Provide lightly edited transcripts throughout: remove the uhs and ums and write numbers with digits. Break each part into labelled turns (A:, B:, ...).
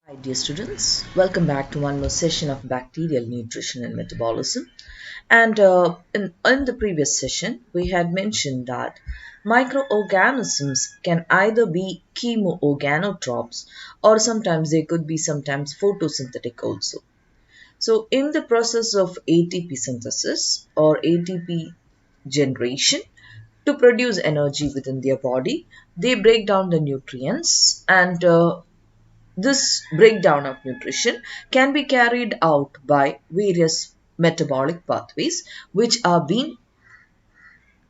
A: Hi dear students, welcome back to one more session of bacterial nutrition and metabolism. And in the previous session, we had mentioned that microorganisms can either be chemoorganotropes or sometimes they could be sometimes photosynthetic also. So in the process of ATP synthesis or ATP generation to produce energy within their body, they break down the nutrients and this breakdown of nutrition can be carried out by various metabolic pathways which are being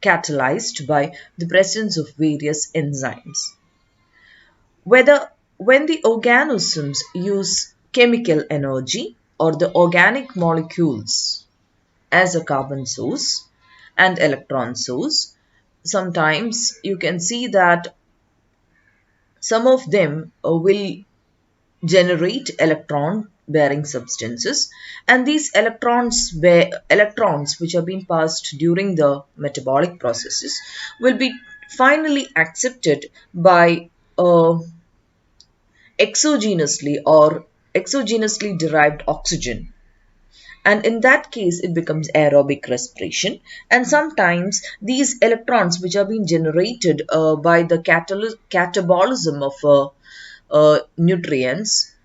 A: catalyzed by the presence of various enzymes. Whether when the organisms use chemical energy or the organic molecules as a carbon source and electron source, sometimes you can see that some of them will generate electron bearing substances, and these electrons which have been passed during the metabolic processes will be finally accepted by exogenously or exogenously derived oxygen, and in that case it becomes aerobic respiration. And sometimes these electrons which are being generated by the catabolism of nutrients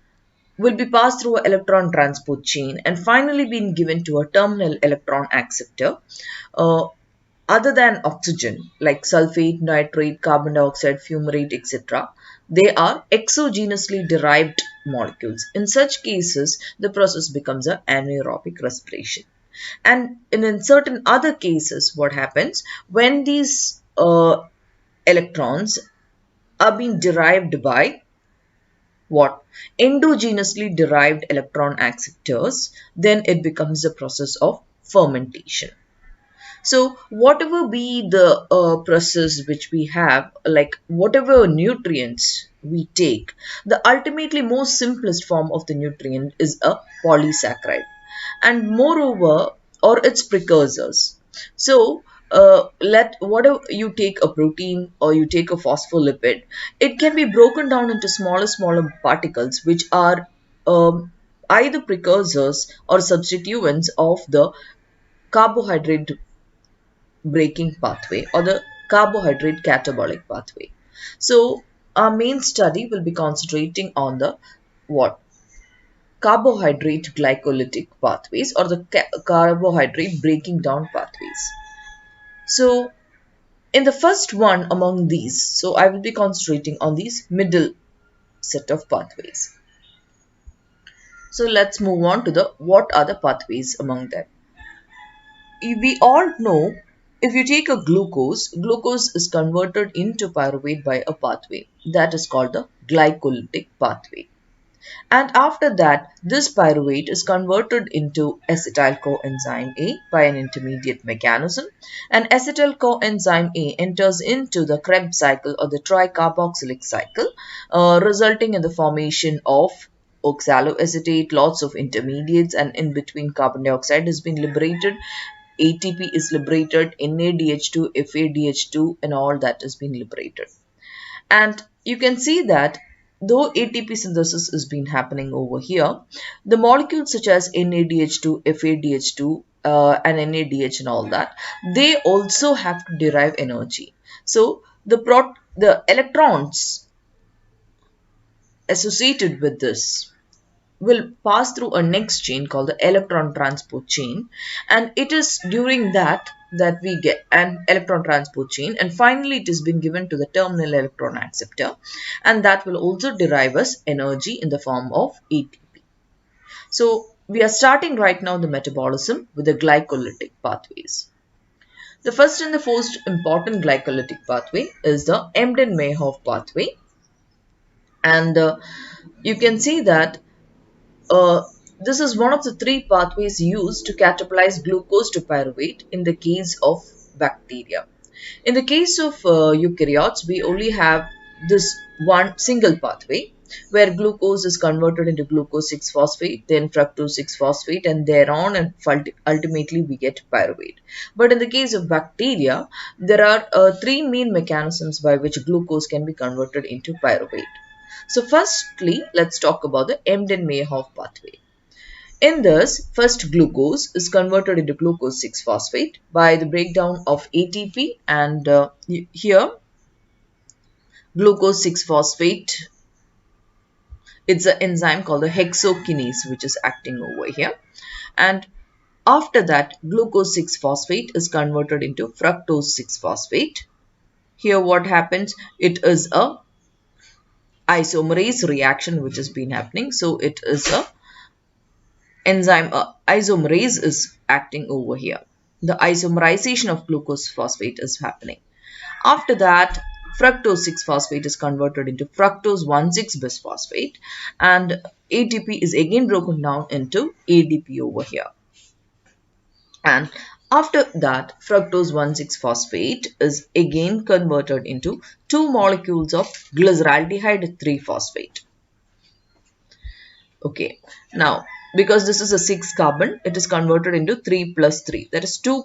A: will be passed through an electron transport chain and finally being given to a terminal electron acceptor. Uh, Other than oxygen, like sulfate, nitrate, carbon dioxide, fumarate, etc., they are exogenously derived molecules. In such cases, the process becomes an anaerobic respiration. And in certain other cases, what happens when these electrons are being derived by what? Endogenously derived electron acceptors, then it becomes the process of fermentation. So whatever be the process which we have, like whatever nutrients we take, the ultimately most simplest form of the nutrient is a polysaccharide, and moreover, or its precursors. So let whatever you take a protein or you take a phospholipid, it can be broken down into smaller particles which are either precursors or substituents of the carbohydrate breaking pathway or the carbohydrate catabolic pathway. So our main study will be concentrating on the what? Carbohydrate glycolytic pathways or the carbohydrate breaking down pathways. So in the first one among these, so I will be concentrating on these middle set of pathways. So let's move on to the what are the pathways among them. We all know if you take a glucose is converted into pyruvate by a pathway that is called the glycolytic pathway. And after that, this pyruvate is converted into acetyl coenzyme A by an intermediate mechanism, and acetyl coenzyme A enters into the Krebs cycle or the tricarboxylic cycle, resulting in the formation of oxaloacetate, lots of intermediates, and in between carbon dioxide has been liberated. ATP is liberated, NADH2, FADH2, and all that has been liberated. And you can see that though ATP synthesis has been happening over here, the molecules such as NADH2, FADH2, and NADH and all that, they also have to derive energy. So the electrons associated with this will pass through a next chain called the electron transport chain, and it is during that we get an electron transport chain, and finally it is being given to the terminal electron acceptor, and that will also derive us energy in the form of ATP. So we are starting right now the metabolism with the glycolytic pathways. The first and the most important glycolytic pathway is the Emdan-Mayhof pathway, and you can see that this is one of the three pathways used to catabolize glucose to pyruvate in the case of bacteria. In the case of eukaryotes, we only have this one single pathway where glucose is converted into glucose 6-phosphate, then fructose 6-phosphate, and thereon, and ultimately we get pyruvate. But in the case of bacteria, there are three main mechanisms by which glucose can be converted into pyruvate. So firstly, let's talk about the Emdan-Mayhof pathway. In this, first glucose is converted into glucose 6-phosphate by the breakdown of ATP, and here glucose 6-phosphate, it's an enzyme called the hexokinase which is acting over here. And after that, glucose 6-phosphate is converted into fructose 6-phosphate. Here what happens, it is a isomerase reaction which has been happening. So it is a enzyme isomerase is acting over here. The isomerization of glucose phosphate is happening. After that, fructose 6-phosphate is converted into fructose 1,6-bisphosphate, and ATP is again broken down into ADP over here. And after that, fructose 1,6-phosphate is again converted into 2 molecules of glyceraldehyde 3-phosphate. Okay, now because this is a 6 carbon, it is converted into 3 plus 3. That is two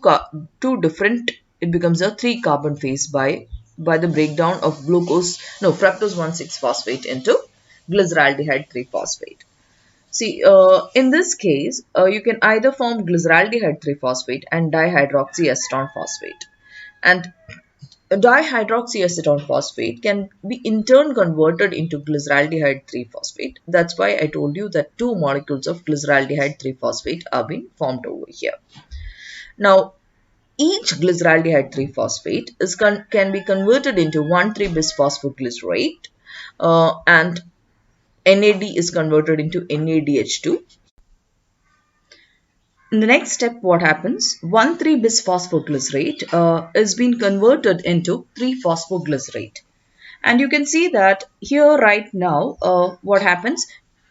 A: different, it becomes a 3 carbon phase by the breakdown of fructose 1,6-phosphate into glyceraldehyde 3-phosphate. See, in this case, you can either form glyceraldehyde 3-phosphate and dihydroxyacetone phosphate. And dihydroxyacetone phosphate can be in turn converted into glyceraldehyde 3-phosphate. That's why I told you that 2 molecules of glyceraldehyde 3-phosphate are being formed over here. Now, each glyceraldehyde 3-phosphate can be converted into 1,3-bisphosphoglycerate, and NAD is converted into NADH2. In the next step, what happens? 1,3-bisphosphoglycerate is being converted into 3-phosphoglycerate. And you can see that here right now, what happens?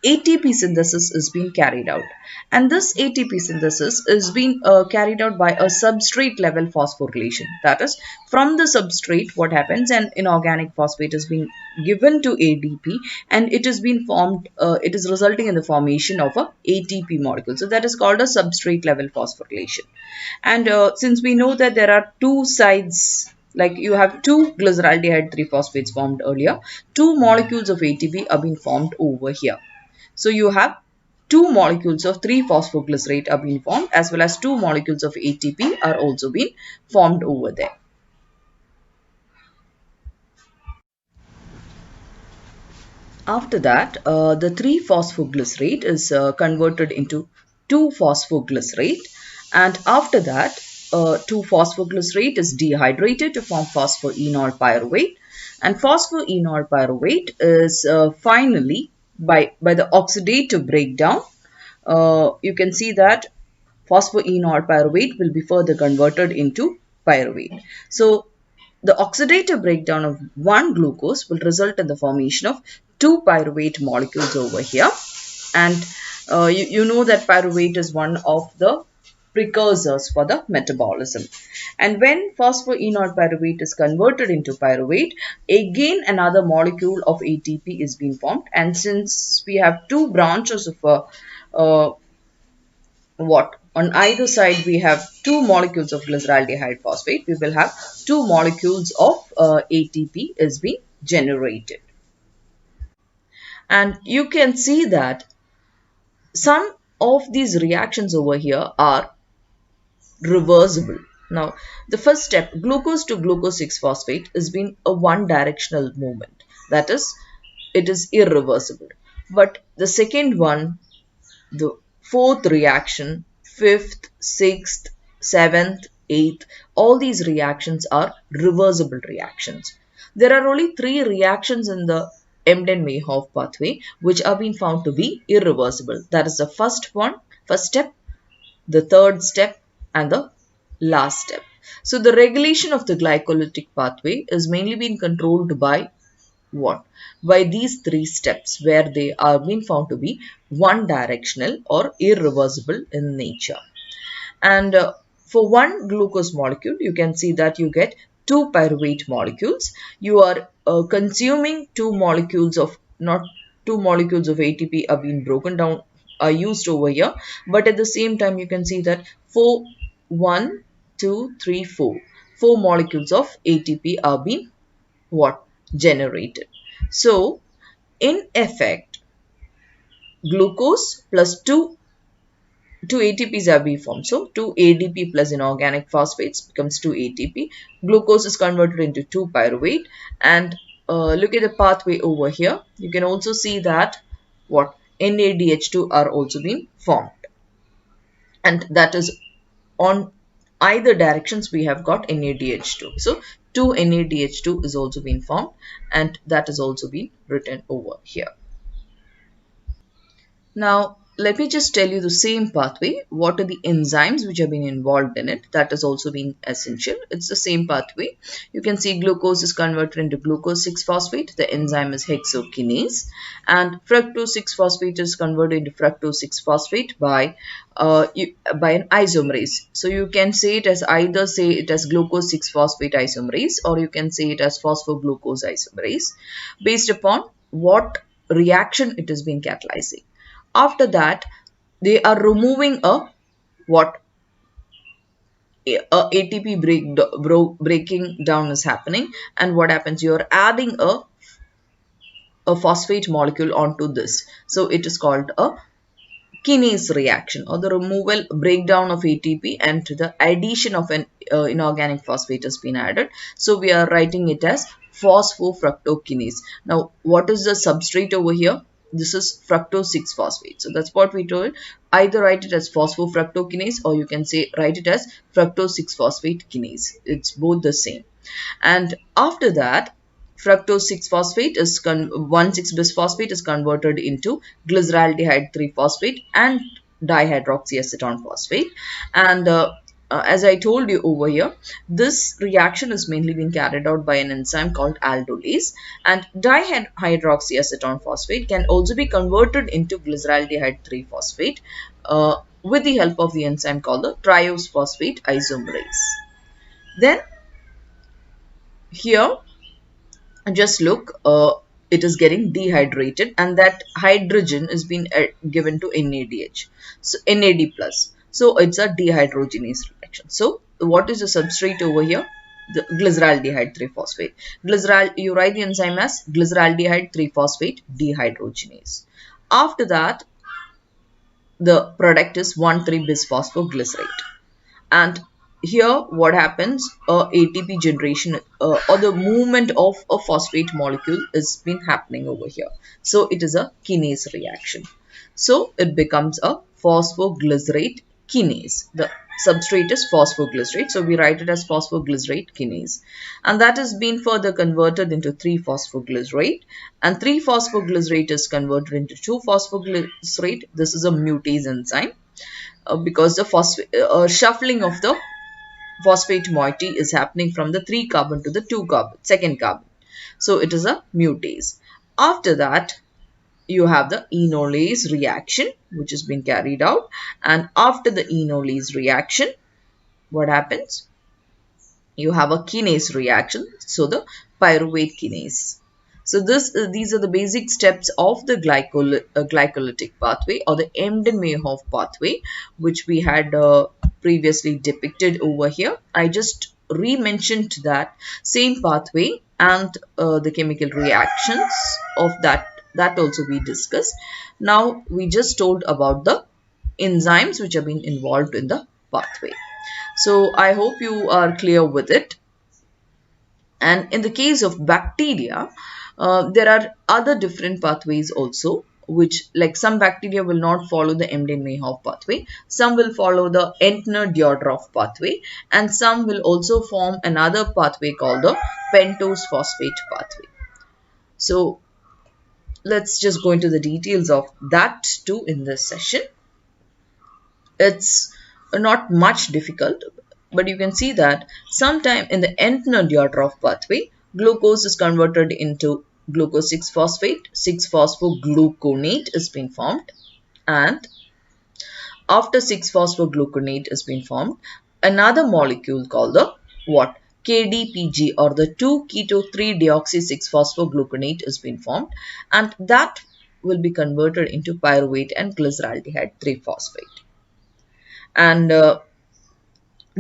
A: ATP synthesis is being carried out. And this ATP synthesis is being carried out by a substrate level phosphorylation. That is, from the substrate, what happens? An inorganic phosphate is being given to ADP, and it is being formed, it is resulting in the formation of a ATP molecule. So that is called a substrate level phosphorylation. And since we know that there are two sides, like you have 2 glyceraldehyde 3-phosphates formed earlier, 2 molecules of ATP are being formed over here. So you have 2 molecules of 3-phosphoglycerate are being formed, as well as 2 molecules of ATP are also being formed over there. After that, the 3-phosphoglycerate is converted into 2-phosphoglycerate, and after that, 2-phosphoglycerate is dehydrated to form phosphoenol pyruvate, and phosphoenol pyruvate is finally by the oxidative breakdown, you can see that phosphoenol pyruvate will be further converted into pyruvate. So the oxidative breakdown of one glucose will result in the formation of 2 pyruvate molecules over here. And you know that pyruvate is one of the precursors for the metabolism. And when phosphoenol pyruvate is converted into pyruvate, again another molecule of ATP is being formed. And since we have 2 branches of on either side we have 2 molecules of glyceraldehyde phosphate, we will have 2 molecules of ATP is being generated. And you can see that some of these reactions over here are reversible. Now, the first step, glucose to glucose 6-phosphate, is being a one-directional movement. That is, it is irreversible. But the second one, the fourth reaction, 5th, 6th, 7th, 8th, all these reactions are reversible reactions. There are only 3 reactions in the Emdan-Mayhof pathway which are being found to be irreversible. That is the first step, the third step, and the last step. So the regulation of the glycolytic pathway is mainly being controlled by what? By these 3 steps where they are being found to be one directional or irreversible in nature. And for one glucose molecule, you can see that you get 2 pyruvate molecules. You are consuming 2 molecules of, not 2 molecules of ATP are being broken down, are used over here. But at the same time, you can see that 4 molecules of ATP are being generated. So in effect, glucose plus two ATPs are being formed. So 2 ADP plus inorganic phosphates becomes 2 ATP. Glucose is converted into 2 pyruvate. And look at the pathway over here. You can also see that what NADH2 are also being formed. And that is on either directions we have got NADH2. So 2 NADH2 is also being formed, and that is also being written over here. Now, let me just tell you the same pathway. What are the enzymes which have been involved in it? That has also been essential. It's the same pathway. You can see glucose is converted into glucose 6-phosphate. The enzyme is hexokinase. And fructose 6-phosphate is converted into fructose 6-phosphate by an isomerase. So you can say it as either say it as glucose 6-phosphate isomerase, or you can say it as phosphoglucose isomerase, based upon what reaction it has been catalyzing. After that, they are removing a ATP breaking down is happening, and what happens? You are adding a phosphate molecule onto this. So it is called a kinase reaction, or the removal breakdown of ATP and the addition of an inorganic phosphate has been added. So we are writing it as phosphofructokinase. Now, what is the substrate over here? This is fructose 6-phosphate. So that's what we told. Either write it as phosphofructokinase, or you can say write it as fructose 6-phosphate kinase. It's both the same. And after that, fructose 6-phosphate is 1,6-bisphosphate is converted into glyceraldehyde 3-phosphate and dihydroxyacetone phosphate. And as I told you over here, this reaction is mainly being carried out by an enzyme called aldolase, and dihydroxyacetone phosphate can also be converted into glyceraldehyde 3-phosphate with the help of the enzyme called the triose phosphate isomerase. Then here, just look, it is getting dehydrated, and that hydrogen is being given to NADH, so NAD plus. So it's a dehydrogenase reaction. So what is the substrate over here? The glyceraldehyde 3-phosphate. You write the enzyme as glyceraldehyde 3-phosphate dehydrogenase. After that, the product is 1,3-bisphosphoglycerate. And here what happens, ATP generation or the movement of a phosphate molecule is been happening over here. So it is a kinase reaction. So it becomes a phosphoglycerate kinase. The substrate is phosphoglycerate. So we write it as phosphoglycerate kinase. And that has been further converted into 3-phosphoglycerate. And 3-phosphoglycerate is converted into 2-phosphoglycerate. This is a mutase enzyme. Because the shuffling of the phosphate moiety is happening from the 3 carbon to the 2 carbon. So it is a mutase. After that, you have the enolase reaction, which has been carried out. And after the enolase reaction, what happens? You have a kinase reaction. So the pyruvate kinase. So these are the basic steps of the glycolytic pathway, or the Emdan-Mayhof pathway, which we had previously depicted over here. I just re-mentioned that same pathway and the chemical reactions of that also we discussed. Now we just told about the enzymes which have been involved in the pathway. So I hope you are clear with it. And in the case of bacteria, there are other different pathways also, which, like, some bacteria will not follow the Emdan-Mayhof pathway, some will follow the Entner-Diotroff pathway, and some will also form another pathway called the pentose phosphate pathway. So let's just go into the details of that too in this session. It's not much difficult, but you can see that sometime in the Entner-Diotroff pathway, glucose is converted into glucose 6-phosphate, 6-phosphogluconate is being formed, and after 6-phosphogluconate is being formed, another molecule called the what? KDPG, or the 2-keto-3-deoxy-6-phosphogluconate is being formed, and that will be converted into pyruvate and glyceraldehyde 3-phosphate. And the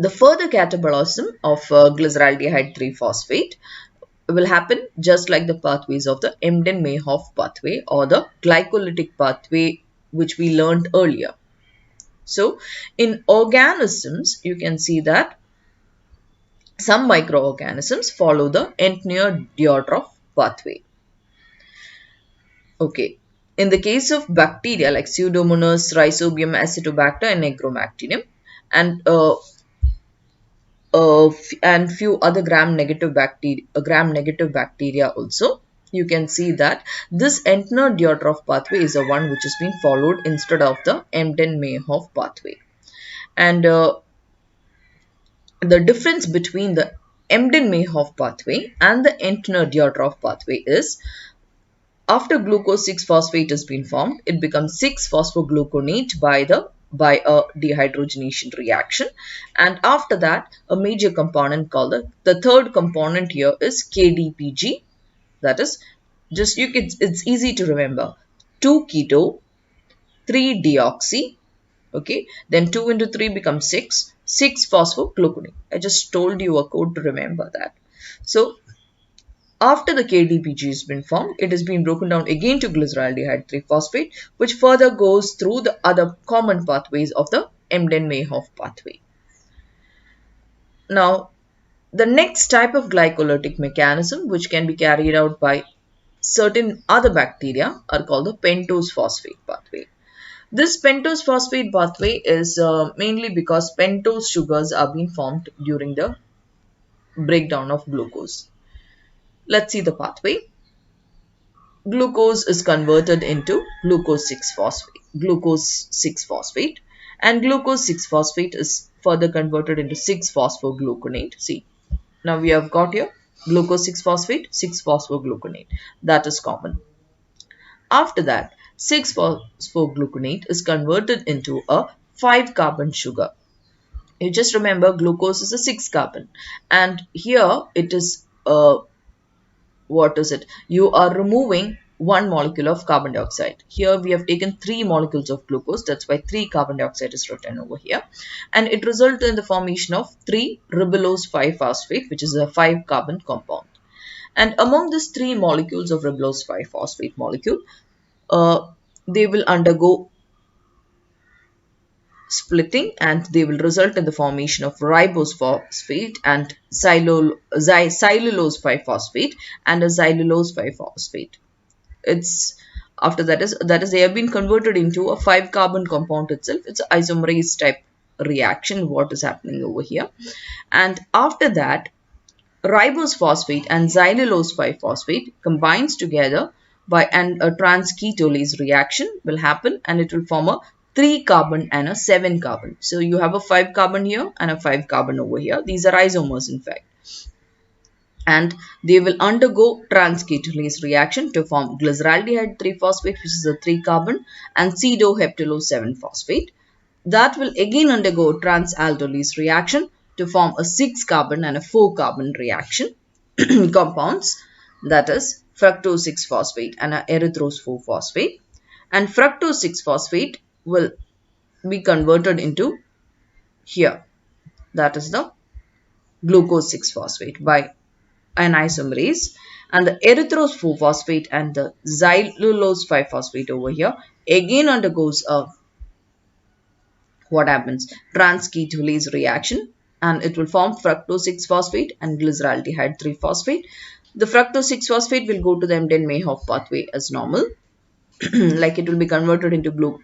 A: further catabolism of glyceraldehyde 3-phosphate will happen just like the pathways of the Emdan-Mayhof pathway or the glycolytic pathway which we learned earlier. So in organisms, you can see that some microorganisms follow the Entner-Diotroff pathway. Okay. In the case of bacteria like Pseudomonas, Rhizobium, Acetobacter, and Agrobacterium, and few other gram-negative bacteria also, you can see that this Entner-Diotroff pathway is the one which has been followed instead of the Emdan-Mayhof pathway. And the difference between the Emdan-Mayhof pathway and the Entner-Diotroff pathway is after glucose 6-phosphate has been formed, it becomes 6-phosphogluconate by a dehydrogenation reaction, and after that a major component called the third component here is KDPG. That is just it's easy to remember, 2 keto, 3 deoxy. Okay, then 2 into 3 becomes 6-phosphogluconate. I just told you a code to remember that. So after the KDPG has been formed, it has been broken down again to glyceraldehyde 3-phosphate, which further goes through the other common pathways of the Emdan-Mayhof pathway. Now, the next type of glycolytic mechanism which can be carried out by certain other bacteria are called the pentose phosphate pathway. This pentose phosphate pathway is mainly because pentose sugars are being formed during the breakdown of glucose. Let's see the pathway. Glucose is converted into glucose 6-phosphate, and glucose 6-phosphate is further converted into 6-phosphogluconate. See, now we have got here glucose 6-phosphate, 6-phosphogluconate. That is common. After that, 6-phosphogluconate is converted into a 5-carbon sugar. You just remember glucose is a 6-carbon, and here it is what is it? You are removing one molecule of carbon dioxide. Here we have taken 3 molecules of glucose. That's why 3 carbon dioxide is written over here. And it results in the formation of 3-ribulose 5-phosphate, which is a 5-carbon compound. And among these 3 molecules of ribulose 5-phosphate molecule, they will undergo splitting and they will result in the formation of ribose phosphate and cellulose 5-phosphate and a xylulose 5-phosphate. It's after that is they have been converted into a 5-carbon compound itself. It's an isomerase type reaction what is happening over here. And after that, ribose phosphate and xylulose 5-phosphate combines together and a transketolase reaction will happen, and it will form a 3-carbon and a 7-carbon. So you have a 5-carbon here and a 5-carbon over here. These are isomers in fact. And they will undergo transketolase reaction to form glyceraldehyde 3-phosphate, which is a 3-carbon, and pseudoheptulose 7-phosphate. That will again undergo transaldolase reaction to form a 6-carbon and a 4-carbon reaction compounds, that is fructose 6-phosphate and a erythrose 4-phosphate. And fructose 6-phosphate will be converted into here, that is the glucose 6-phosphate by an isomerase, and the erythrose 4-phosphate and the xylulose 5-phosphate over here again undergoes a what happens transketolase reaction, and it will form fructose 6-phosphate and glyceraldehyde 3-phosphate. The fructose 6-phosphate will go to the Emdan-Mayhof pathway as normal. Like it will be converted into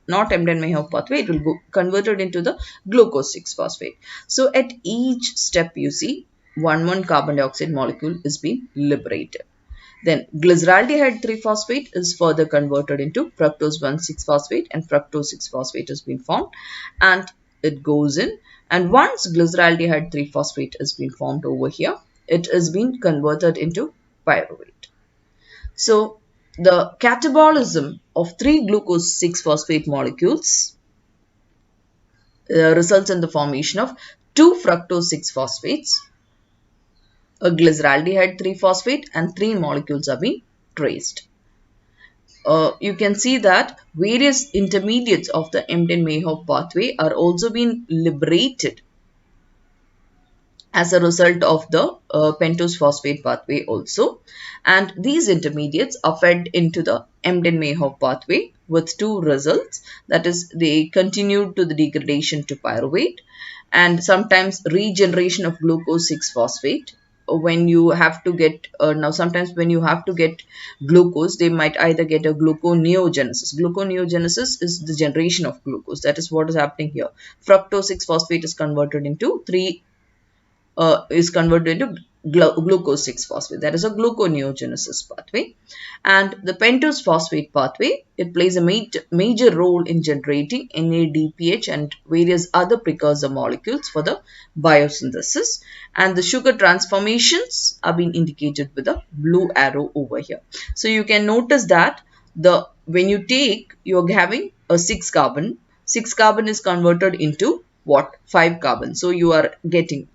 A: not Emdan-Mayhof pathway, it will go converted into the glucose 6-phosphate. So at each step you see 1 carbon dioxide molecule is being liberated. Then glyceraldehyde 3-phosphate is further converted into fructose 1,6-phosphate, and fructose 6-phosphate has been formed and it goes in. And once glyceraldehyde 3-phosphate has been formed over here, it has been converted into pyruvate. So the catabolism of 3 glucose 6-phosphate molecules results in the formation of 2 fructose 6-phosphates, a glyceraldehyde 3-phosphate, and 3 molecules are being traced. You can see that various intermediates of the Emdan-Mayhof pathway are also being liberated as a result of the pentose phosphate pathway also. And these intermediates are fed into the Emdan-Mayhof pathway with two results. That is, they continue to the degradation to pyruvate and sometimes regeneration of glucose 6-phosphate. When you have to get, now sometimes when you have to get glucose, they might either get a gluconeogenesis. Gluconeogenesis is the generation of glucose. That is what is happening here. Fructose 6-phosphate is converted into glucose 6-phosphate. That is a gluconeogenesis pathway. And the pentose phosphate pathway, it plays a major role in generating NADPH and various other precursor molecules for the biosynthesis. And the sugar transformations are being indicated with a blue arrow over here. So you can notice that when you take, you're having a 6 carbon. 6 carbon is converted into what? 5 carbon. So you are getting,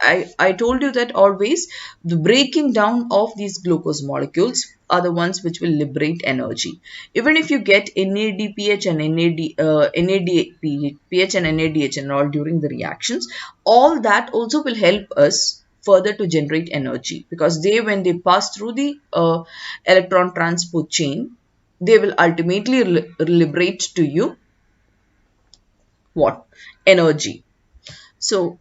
A: I told you that always the breaking down of these glucose molecules are the ones which will liberate energy. Even if you get NADPH and NADPH and NADH and all during the reactions, all that also will help us further to generate energy, because when they pass through the electron transport chain, they will ultimately liberate to you what? Energy. So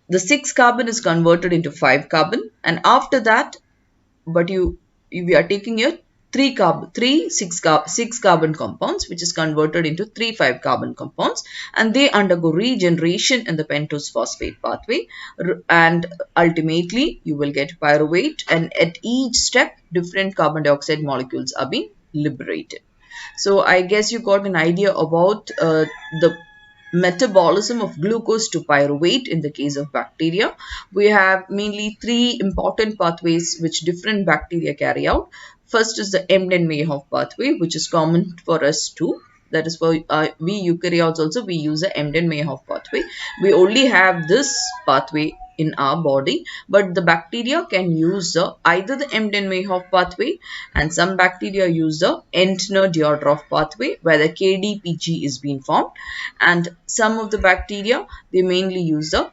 A: the 6 carbon is converted into 5 carbon, and after that, but we are taking here 6 carbon compounds, which is converted into 3 5 carbon compounds, and they undergo regeneration in the pentose phosphate pathway, and ultimately you will get pyruvate, and at each step different carbon dioxide molecules are being liberated. So I guess you got an idea about the metabolism of glucose to pyruvate in the case of bacteria. We have mainly 3 important pathways which different bacteria carry out. First is the Emdan-Mayhof pathway, which is common for us too. That is for we eukaryotes also, we use the Emdan-Mayhof pathway. We only have this pathway in our body, but the bacteria can use either the Emdan-Mayhof pathway, and some bacteria use the Entner-Dyatlov pathway where the KDPG is being formed, and some of the bacteria, they mainly use the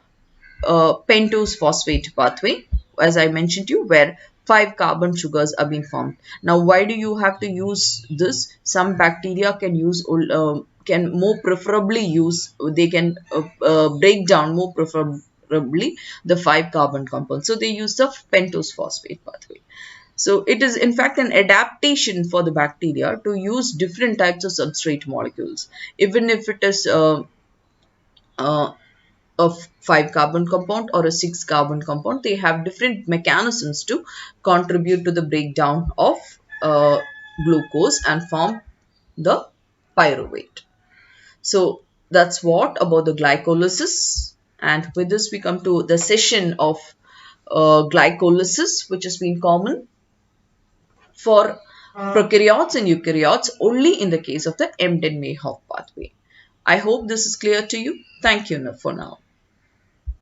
A: pentose phosphate pathway, as I mentioned to you, where 5 carbon sugars are being formed. Now, why do you have to use this? Some bacteria can use can more preferably use, they can break down more preferably the 5 carbon compounds. So they use the pentose phosphate pathway. So it is in fact an adaptation for the bacteria to use different types of substrate molecules. Even if it is a 5 carbon compound or a 6 carbon compound, they have different mechanisms to contribute to the breakdown of glucose and form the pyruvate. So that's what about the glycolysis. And with this we come to the session of glycolysis, which has been common for prokaryotes and eukaryotes only in the case of the Emdan-Mayhof pathway. I hope this is clear to you. Thank you for now.